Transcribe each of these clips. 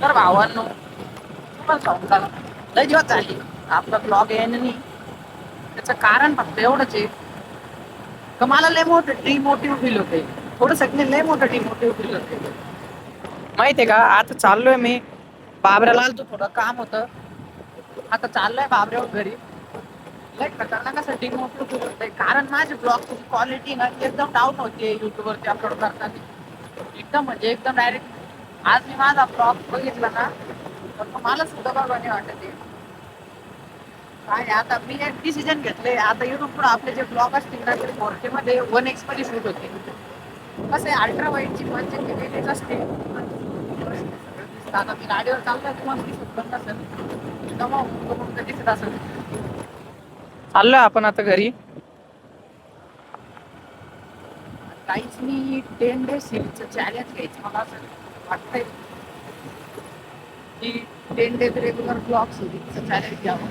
तर भावांनो तुम्हाला सांगू का, लय दिवस झाले आपला ब्लॉग यायला नाही. त्याचं कारण फक्त एवढंच आहे का मला लय मोठं डिमोटिव्ह फील होते. थोडं सगळे लय मोठं डिमोटिव्ह फील होते. माहितीये का, आता चाललोय मी बाबऱ्याला आलतो, थोडं काम होतं. आता चाललोय बाबऱ्यावर घरी. लय खतरनाक असं डिमोटिव्ह फील होतंय, कारण माझे ब्लॉगची क्वालिटी ना एकदम डाऊन होते युट्यूबवरती अपलोड करताना. एकदम म्हणजे एकदम डायरेक्ट आज मी माझा ब्लॉग बघितला ना, तर मला सुद्धा बघा नाही वाटत आहे. काय आता मी एक डिसिजन घेतलंय, आता इथून पुढे आपले जे ब्लॉग असतील ना ते 4K मध्ये 1x मध्ये शूट होते. कसं आहे, अल्ट्रा वाईडची म्हणजे ती वेगळीच असते. आता मी गाडीवर चाललोय, तुम्हाला दिसत पण नसेल, तर दिसत असेल. चाललोय आपण आता घरी. काहीच मी 10 डेज सिरीजचं चॅलेंज घ्यायचं मला असं वाटतंय की 10 डेज रेग्युलर ब्लॉग सिरीजचं चॅलेंज घ्यावं.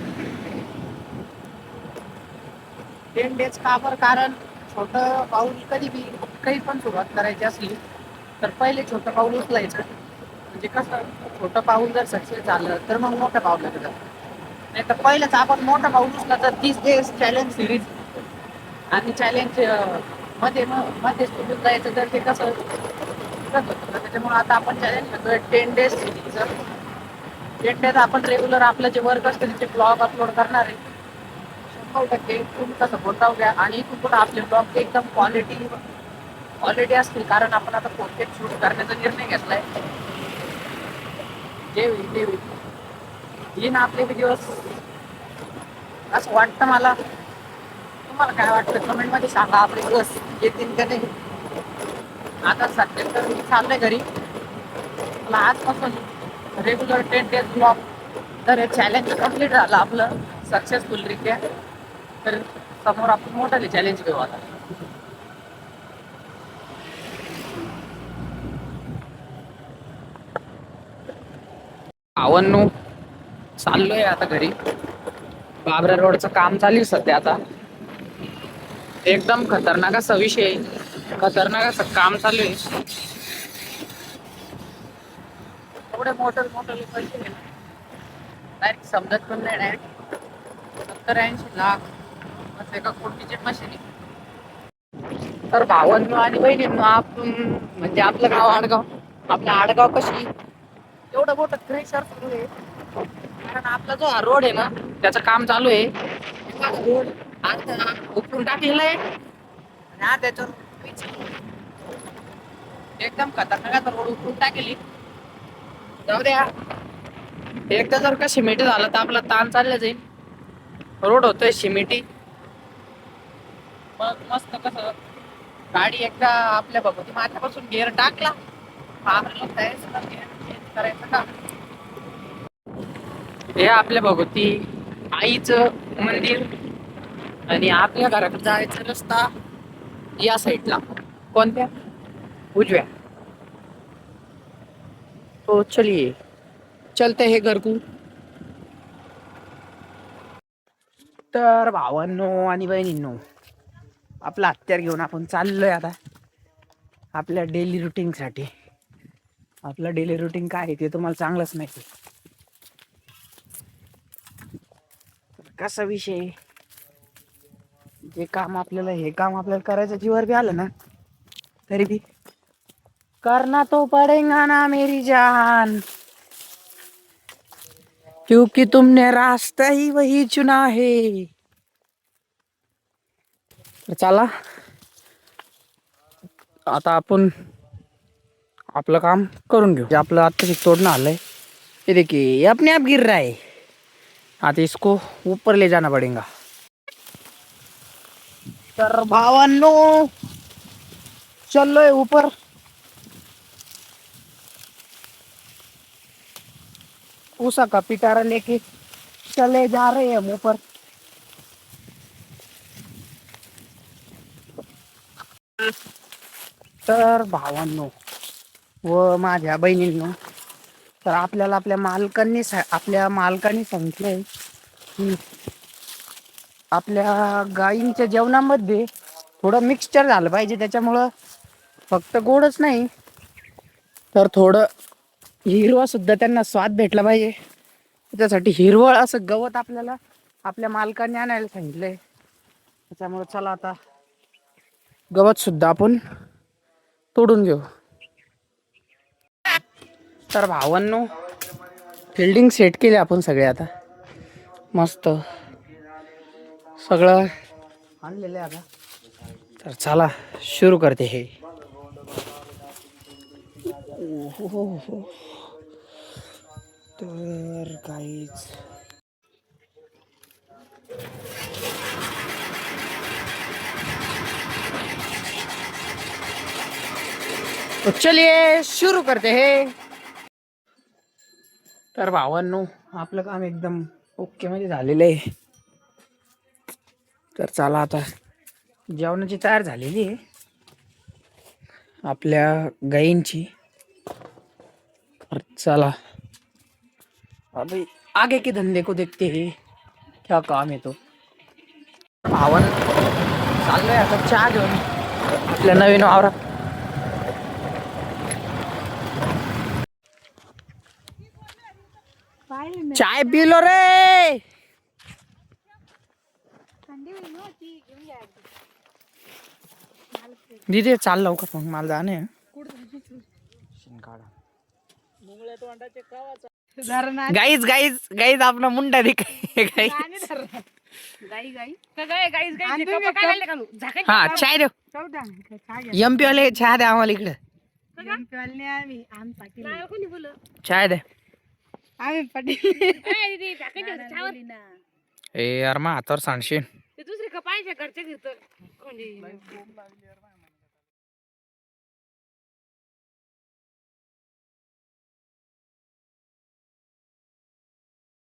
10 डेज का बरं, कारण छोटं पाऊल कधी बी काही पण सुरुवात करायची असली तर पहिले छोटं पाऊल उचलायचं. म्हणजे कसं, छोटं पाऊल जर सक्सेस झालं तर मग मोठं पाऊल लागतं. नाही तर पहिलंच आपण मोठं पाऊल उचला तर 30 डेज चॅलेंज सिरीज आणि चॅलेंज मध्ये सुटून जायचं, तर ते कसं त्याच्यामुळे आता आपण चॅलेंज घेतोय 10 डेज सिरीजचं. 10 डेज आपण रेग्युलर आपलं जे वर्क असतील ते ब्लॉग अपलोड करणार आहे. 100% तुमचा सपोर्ट राहू द्या, आणि इथून पुढे आपले ब्लॉग एकदम क्वालिटी असतील, कारण आपण आता पोर्ट्रेट शूट करण्याचा निर्णय घेतलाय. जे होईल ते होईल. येईन आपले दिवस असं वाटतं मला. तुम्हाला काय वाटतं कमेंट मध्ये सांगा, आपले दिवस येतील का नाही. आता सध्या तर मी चाललोय घरी. मला आजपासून रेग्युलर 10 डेज ब्लॉग, तर हे चॅलेंज कम्प्लीट झालं आपलं सक्सेसफुलरित्या. तर समोर आपण मोठाले चॅलेंज घेऊ आता. भावांनो चाललोय आता घरी. बाबरा रोडचं काम चालू आहे सध्या. आता एकदम खतरनाक असा विषय, खतरनाक असं काम चालू आहे. एवढे मोठे पैसे डायरेक्ट समजत पण नाही. डायरेक्ट 70-80 लाख असं एका कोटीचे मशीन. तर भावांनो आणि बहिणींनो, आपण म्हणजे आपलं गाव आडगाव, आपलं आडगाव कशी एवढं मोठं क्रेशर सुरू आहे, कारण आपला जो हा रोड आहे ना त्याचं काम चालू आहे. रोड आता उपटून टाकलेला आहे आणि हा त्याच्यावर एकदम खतरनाक रोड उपटून टाकली. जाऊ द्या, एकदा जर का सिमेंट झालं तर आपला ताण चालला जाईल. रोड होतोय सिमेंटी, मग मस्त कसं गाडी एकदा आपल्या भगवती माझ्यापासून गेअर टाकला, चेंज करायचं का. हे आपल्या भगवती आईचं मंदिर आणि आपल्या घराकडे जायचा रस्ता या साईडला. कोणत्या? उजव्या. तो चलिए चलते हे घरकू. तर भावांनो आणि बहिणींनो, आपला हत्यार घेऊन आपण चाललोय आता आपल्या डेली रुटीन साठी. आपलं डेली रुटीन काय आहे ते तुम्हाला चांगलंच माहिती. कसा विषय, हे काम आपल्याला करायचं जीवावर बी आलं ना, तरी भी करना तो पडेगा ना मेरी जान, क्योंकि तुमने रास्ता ही वही चुना है. चला आता आपण आपलं काम करून घेऊ. आपलं आता तोडणं आलंय, ये देखिए ये अपने आप गिर रहा है. आता इसको ऊपर ले जाना पड़ेगा. तर भावांनो चलोय ऊपर. उसा का पिटारा लेके चले जा रहे हैं हम ऊपर. तर भावांनो व माझ्या बहिणींनो, तर आपल्याला आपल्या मालकाने सांगितलंय की आपल्या गायींच्या जेवणामध्ये थोडं मिक्सचर झालं पाहिजे. त्याच्यामुळं फक्त गोडच नाही तर थोडं हिरवा सुद्धा त्यांना स्वाद भेटला पाहिजे, त्यासाठी हिरवळ असं गवत आपल्याला आपल्या मालकाने आणायला सांगितलंय. त्याच्यामुळे चला आता गवत सुद्धा आपण तोडून घेऊ. तर भावांनो, फिल्डिंग सेट केली आपण सगळे, आता मस्त सगळं आणलेलं आहे आता. तर चला सुरू करते हे. हो. तर काहीच तो चलिए सुरू करते हे. तर भावांनो, आपलं काम एकदम ओके मध्ये झालेलं आहे. तर चला आता जेवणाची तयार झालेली आहे आपल्या गायींची. चला अभी आगे के धंदे को देखते हैं क्या काम है. तो भावन चाललोय आता चहा घेऊन आपल्या नवीन वावरात. चाय पी लो रे. दीदी चाल लवकर, मग मला जाणे. गाईज गाईज गाईज आपला मुंडा दिख. हा चाय देऊ. एमपी वाले चहा द्या आम्हाला इकडे. चाय दे. ए यार मग हातावर सांडशील. दुसरे का पाहिजे घरच्या घेतो.